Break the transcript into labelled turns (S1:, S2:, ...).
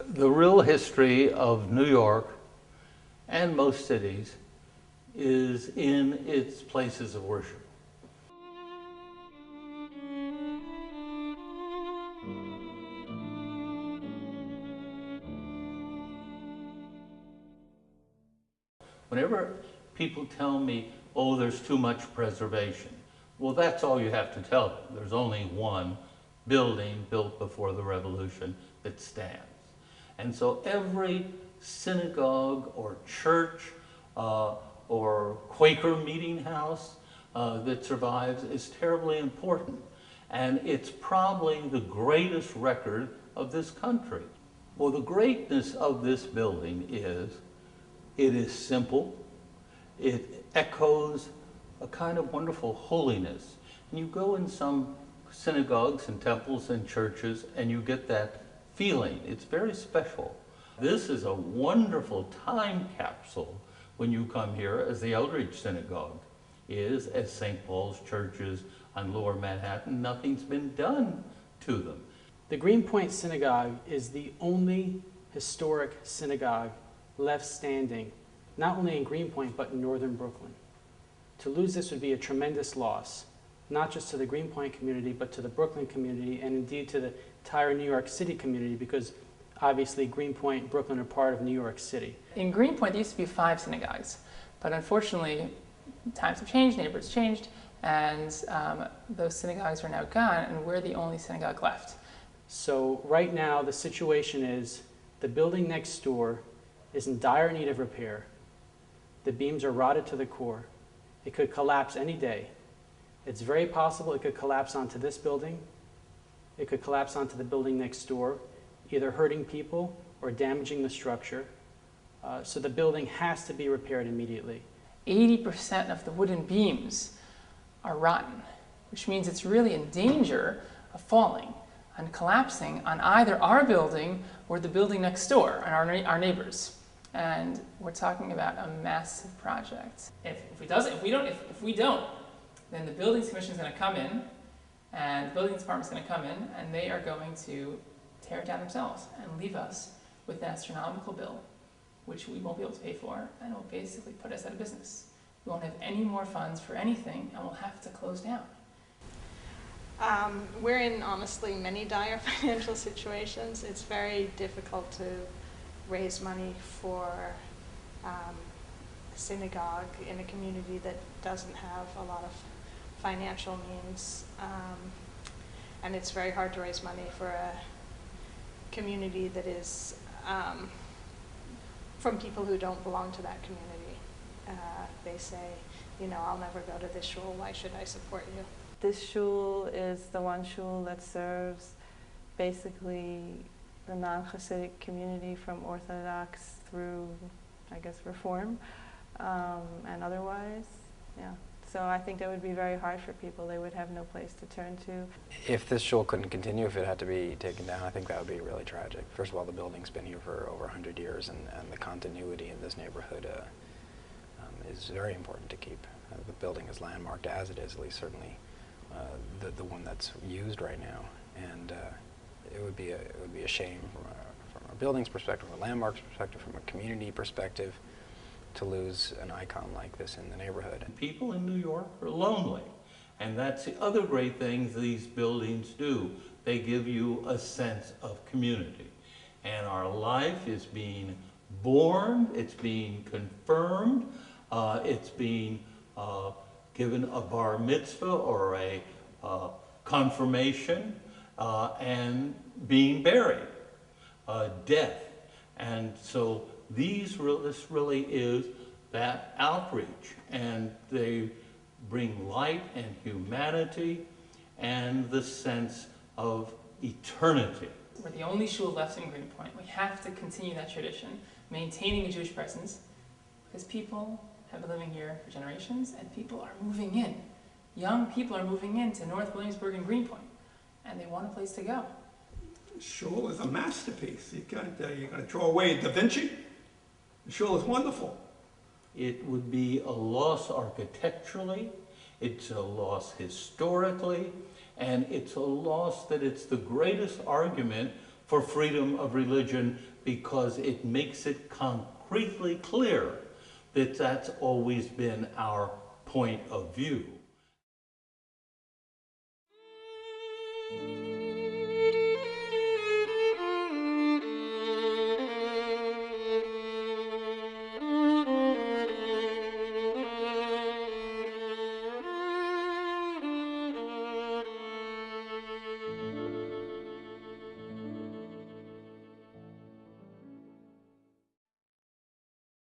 S1: The real history of New York and most cities is in its places of worship. Whenever people tell me, oh, there's too much preservation, well, that's all you have to tell them. There's only one building built before the Revolution that stands. And so every synagogue or church or Quaker meeting house that survives is terribly important. And it's probably the greatest record of this country. Well, the greatness of this building is it is simple. It echoes a kind of wonderful holiness. And you go in some synagogues and temples and churches and you get that feeling. It's very special. This is a wonderful time capsule when you come here, as the Eldridge Synagogue is, as St. Paul's churches on Lower Manhattan. Nothing's been done to them.
S2: The Greenpoint Synagogue is the only historic synagogue left standing, not only in Greenpoint, but in northern Brooklyn. To lose this would be a tremendous loss, not just to the Greenpoint community, but to the Brooklyn community, and indeed to the entire New York City community, because obviously Greenpoint and Brooklyn are part of New York City.
S3: In Greenpoint, there used to be 5 synagogues, but unfortunately, times have changed, neighborhoods changed, and those synagogues are now gone, and we're the only synagogue left.
S2: So right now, the situation is the building next door is in dire need of repair. The beams are rotted to the core. It could collapse any day. It's very possible it could collapse onto this building. It could collapse onto the building next door, either hurting people or damaging the structure. So the building has to be repaired immediately.
S3: 80% of the wooden beams are rotten, which means it's really in danger of falling and collapsing on either our building or the building next door and our neighbors. And we're talking about a massive project. If we don't, then the buildings commission is going to come in, and the building department is going to come in, and they are going to tear it down themselves and leave us with an astronomical bill, which we won't be able to pay for, and it will basically put us out of business. We won't have any more funds for anything, and we'll have to close down.
S4: We're in, honestly, many dire financial situations. It's very difficult to raise money for a synagogue in a community that doesn't have a lot of financial means. And it's very hard to raise money for a community that is from people who don't belong to that community. They say, you know, I'll never go to this shul, why should I support you?
S5: This shul is the one shul that serves basically the non-Hasidic community from Orthodox through, I guess, Reform and otherwise, yeah. So I think that would be very hard for people. They would have no place to turn to.
S6: If this shul couldn't continue, if it had to be taken down, I think that would be really tragic. First of all, the building's been here for over 100 years, and the continuity in this neighborhood is very important to keep. The building is landmarked as it is, at least certainly the one that's used right now. And it would be a shame from a building's perspective, from a landmark's perspective, from a community perspective, to lose an icon like this in the neighborhood.
S1: People in New York are lonely, and that's the other great thing these buildings do. They give you a sense of community. And our life is being born, it's being confirmed, it's being given a bar mitzvah or a confirmation, and being buried, death. And so this really is that outreach, and they bring light and humanity and the sense of eternity.
S3: We're the only shul left in Greenpoint. We have to continue that tradition, maintaining a Jewish presence, because people have been living here for generations, and people are moving in. Young people are moving into North Williamsburg and Greenpoint, and they want a place to go.
S7: Shul is a masterpiece. You're going to draw away Da Vinci. The shul is wonderful.
S1: It would be a loss architecturally, it's a loss historically, and it's a loss that it's the greatest argument for freedom of religion because it makes it concretely clear that that's always been our point of view.